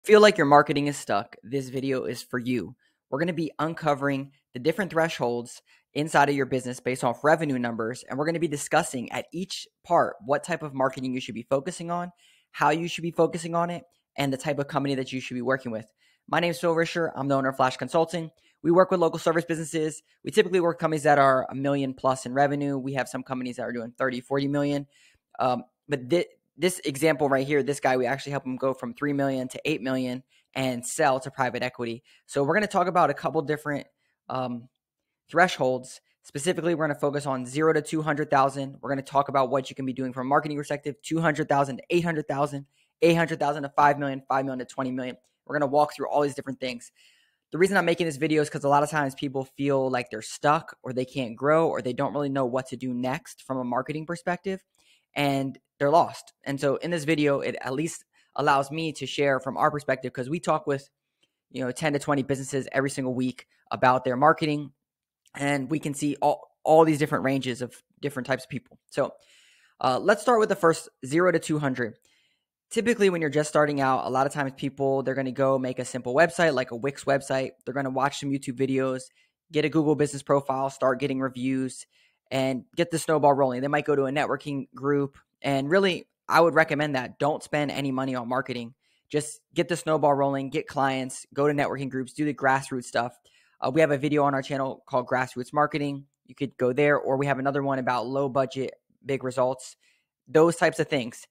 Feel like your marketing is stuck, this video is for you. We're going to be uncovering the different thresholds inside of your business based off revenue numbers, and we're going to be discussing at each part what type of marketing you should be focusing on, how you should be focusing on it, and the type of company that you should be working with. My name is Phil Risher. I'm the owner of Flash Consulting. We work with local service businesses. We typically work with companies that are $1 million plus in revenue. We have some companies that are doing 30, 40 million. But this example right here, this guy, we actually help him go from 3 million to 8 million and sell to private equity. So we're going to talk about a couple different thresholds. Specifically, we're going to focus on 0 to 200,000. We're going to talk about what you can be doing from a marketing perspective, 200,000 to 800,000, 800,000 to 5 million, 5 million to 20 million. We're going to walk through all these different things. The reason I'm making this video is because a lot of times people feel like they're stuck or they can't grow or they don't really know what to do next from a marketing perspective, and they're lost. And so in this video, it at least allows me to share from our perspective, because we talk with 10 to 20 businesses every single week about their marketing, and we can see all these different ranges of different types of people. So let's start with the first 0 to 200. Typically, when you're just starting out, a lot of times people, they're going to go make a simple website, like a Wix website. They're going to watch some YouTube videos, get a Google business profile, start getting reviews, and get the snowball rolling. They might go to a networking group. And really, I would recommend that. Don't spend any money on marketing. Just get the snowball rolling, get clients, go to networking groups, do the grassroots stuff. We have a video on our channel called Grassroots Marketing. You could go there, or we have another one about low budget, big results, those types of things.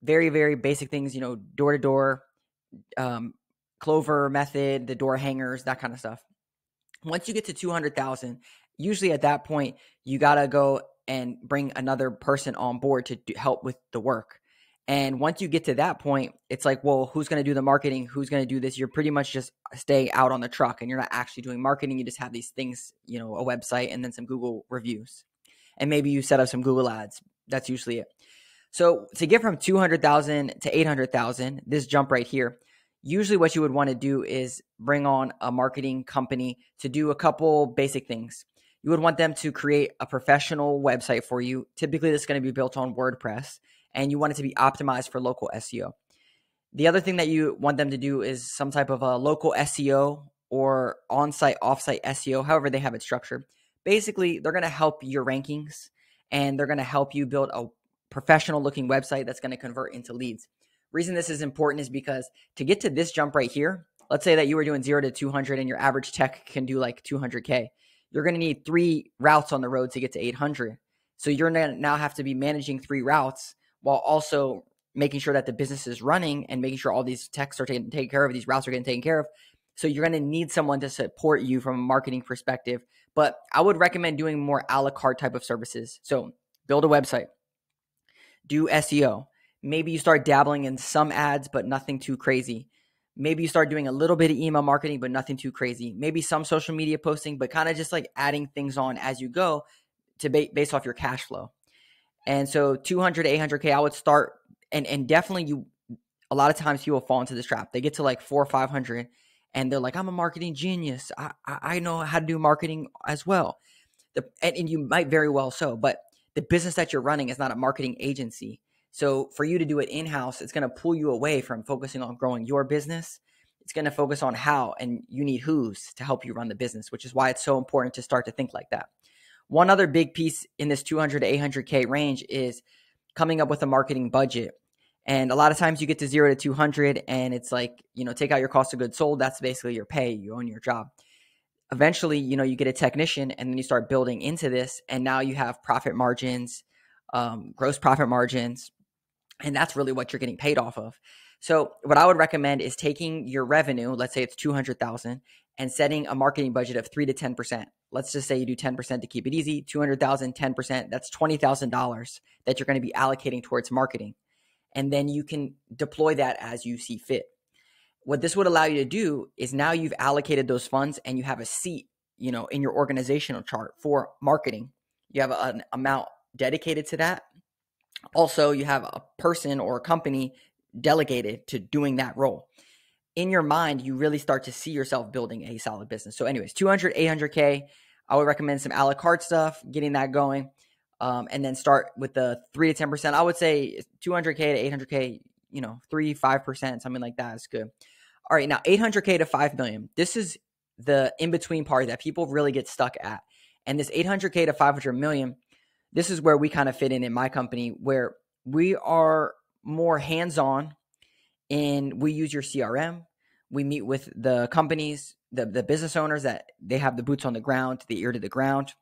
Very, very basic things, door to door, Clover method, the door hangers, that kind of stuff. Once you get to 200,000, usually at that point, you got to go and bring another person on board to help with the work. And once you get to that point, it's like, well, who's going to do the marketing? Who's going to do this? You're pretty much just staying out on the truck and you're not actually doing marketing. You just have these things, a website and then some Google reviews. And maybe you set up some Google ads. That's usually it. So to get from 200,000 to 800,000, this jump right here, usually what you would want to do is bring on a marketing company to do a couple basic things. You would want them to create a professional website for you. Typically, this is going to be built on WordPress, and you want it to be optimized for local SEO. The other thing that you want them to do is some type of a local SEO or on-site, off-site SEO, however they have it structured. Basically, they're going to help your rankings, and they're going to help you build a professional looking website that's going to convert into leads. Reason this is important is because to get to this jump right here, let's say that you were doing 0 to 200 and your average tech can do like 200K. You're going to need 3 routes on the road to get to 800. So you're going to now have to be managing 3 routes while also making sure that the business is running and making sure all these techs are taken care of, these routes are getting taken care of. So you're going to need someone to support you from a marketing perspective. But I would recommend doing more a la carte type of services. So build a website. Do SEO. Maybe you start dabbling in some ads, but nothing too crazy. Maybe you start doing a little bit of email marketing, but nothing too crazy. Maybe some social media posting, but kind of just like adding things on as you go to based off your cash flow. And so 200 to 800K, I would start, and definitely a lot of times people fall into this trap. They get to like 400 or 500 and they're like, I'm a marketing genius. I know how to do marketing as well. And you might very well so, but the business that you're running is not a marketing agency. So for you to do it in-house, it's going to pull you away from focusing on growing your business. It's going to focus on how, and you need who's to help you run the business, which is why it's so important to start to think like that. One other big piece in this 200 to 800K range is coming up with a marketing budget. And a lot of times you get to 0 to 200 and it's like, take out your cost of goods sold. That's basically your pay. You own your job. Eventually, you get a technician and then you start building into this. And now you have profit margins, gross profit margins. And that's really what you're getting paid off of. So what I would recommend is taking your revenue, let's say it's 200,000, and setting a marketing budget of 3 to 10%. Let's just say you do 10% to keep it easy, 200,000, 10%, that's $20,000 that you're going to be allocating towards marketing. And then you can deploy that as you see fit. What this would allow you to do is now you've allocated those funds and you have a seat, in your organizational chart for marketing. You have an amount dedicated to that. Also, you have a person or a company delegated to doing that role. In your mind, you really start to see yourself building a solid business. So anyways, 200, 800K, I would recommend some a la carte stuff, getting that going, and then start with the 3 to 10%. I would say 200K to 800K, 3, 5%, something like that is good. All right, now 800K to 5 million. This is the in-between part that people really get stuck at. And this 800K to 500 million, this is where we kind of fit in my company, where we are more hands-on and we use your CRM. We meet with the companies, the business owners that they have the boots on the ground, the ear to the ground.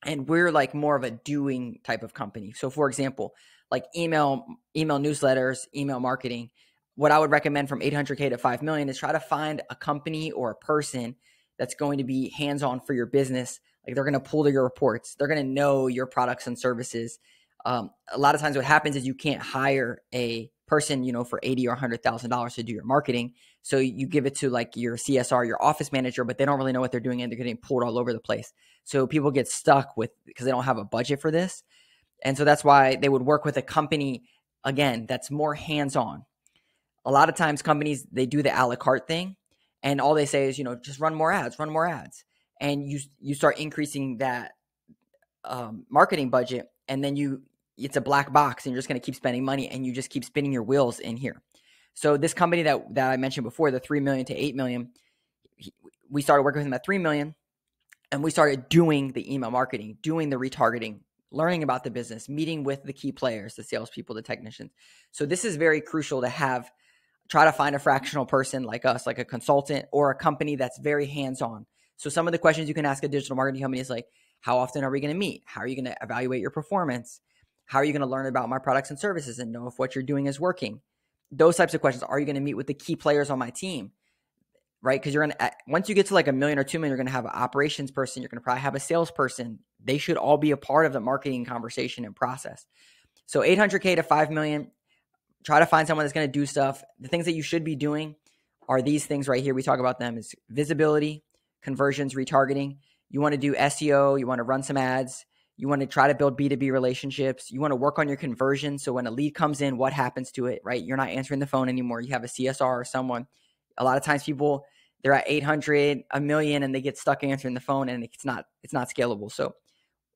And we're like more of a doing type of company. So for example, like email newsletters, email marketing, what I would recommend from 800K to 5 million is try to find a company or a person that's going to be hands-on for your business. Like they're going to pull to your reports. They're going to know your products and services. A lot of times what happens is you can't hire a person, for $80,000 or $100,000 to do your marketing. So you give it to like your CSR, your office manager, but they don't really know what they're doing and they're getting pulled all over the place. So people get stuck because they don't have a budget for this. And so that's why they would work with a company, again, that's more hands-on. A lot of times companies, they do the a la carte thing and all they say is, just run more ads. And you start increasing that marketing budget, and then it's a black box and you're just going to keep spending money and you just keep spinning your wheels in here. So this company that I mentioned before, the 3 million to 8 million, we started working with them at 3 million and we started doing the email marketing, doing the retargeting, learning about the business, meeting with the key players, the salespeople, the technicians. So this is very crucial to try to find a fractional person like us, like a consultant or a company that's very hands-on. So some of the questions you can ask a digital marketing company is like, how often are we going to meet? How are you going to evaluate your performance? How are you going to learn about my products and services and know if what you're doing is working? Those types of questions. Are you going to meet with the key players on my team? Right? Because once you get to like 1 million or 2 million, you're going to have an operations person. You're going to probably have a salesperson. They should all be a part of the marketing conversation and process. So 800K to 5 million, try to find someone that's going to do stuff. The things that you should be doing are these things right here. We talk about them is visibility, conversions, retargeting. You want to do SEO. You want to run some ads. You want to try to build B2B relationships. You want to work on your conversion. So when a lead comes in, what happens to it, right? You're not answering the phone anymore. You have a CSR or someone. A lot of times people, they're at 800, 1 million, and they get stuck answering the phone and it's not scalable. So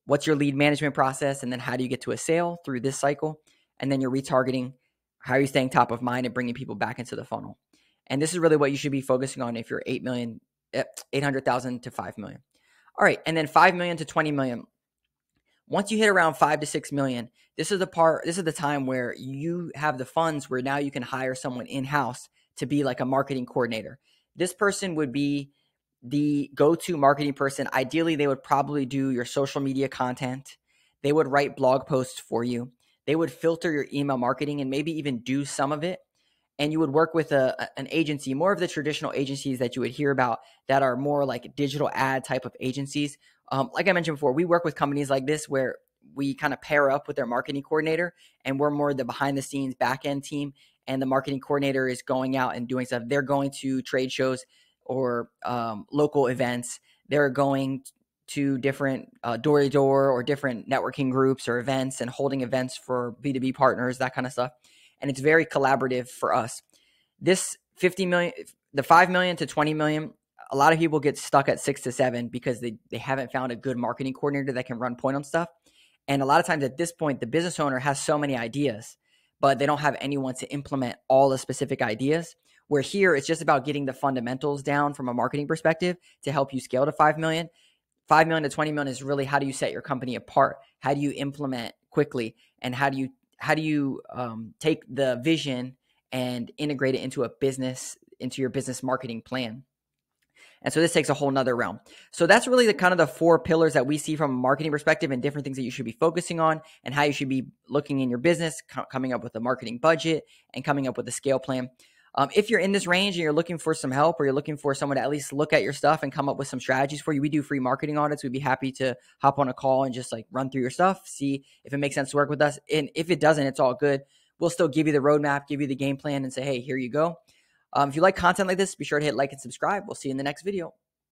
what's your lead management process? And then how do you get to a sale through this cycle? And then your retargeting. How are you staying top of mind and bringing people back into the funnel? And this is really what you should be focusing on if you're 800,000 to 5 million. All right. And then 5 million to 20 million. Once you hit around 5 to 6 million, this is the time where you have the funds where now you can hire someone in-house to be like a marketing coordinator. This person would be the go-to marketing person. Ideally, they would probably do your social media content. They would write blog posts for you. They would filter your email marketing and maybe even do some of it. And you would work with an agency, more of the traditional agencies that you would hear about that are more like digital ad type of agencies. Like I mentioned before, we work with companies like this where we kind of pair up with their marketing coordinator and we're more the behind the scenes back end team. And the marketing coordinator is going out and doing stuff. They're going to trade shows or local events. They're going to different door-to-door or different networking groups or events and holding events for B2B partners, that kind of stuff. And it's very collaborative for us. This 50 million, the 5 million to 20 million, a lot of people get stuck at 6 to 7 because they haven't found a good marketing coordinator that can run point on stuff. And a lot of times at this point, the business owner has so many ideas, but they don't have anyone to implement all the specific ideas. Where here, it's just about getting the fundamentals down from a marketing perspective to help you scale to 5 million. 5 million to 20 million is really how do you set your company apart? How do you implement quickly? And how do you take the vision and integrate it into your business marketing plan? And so this takes a whole nother realm. So that's really the kind of the 4 pillars that we see from a marketing perspective and different things that you should be focusing on and how you should be looking in your business, coming up with a marketing budget and coming up with a scale plan. If you're in this range and you're looking for some help or you're looking for someone to at least look at your stuff and come up with some strategies for you, we do free marketing audits. We'd be happy to hop on a call and just like run through your stuff, see if it makes sense to work with us. And if it doesn't, it's all good. We'll still give you the roadmap, give you the game plan and say, hey, here you go. If you like content like this, be sure to hit like and subscribe. We'll see you in the next video.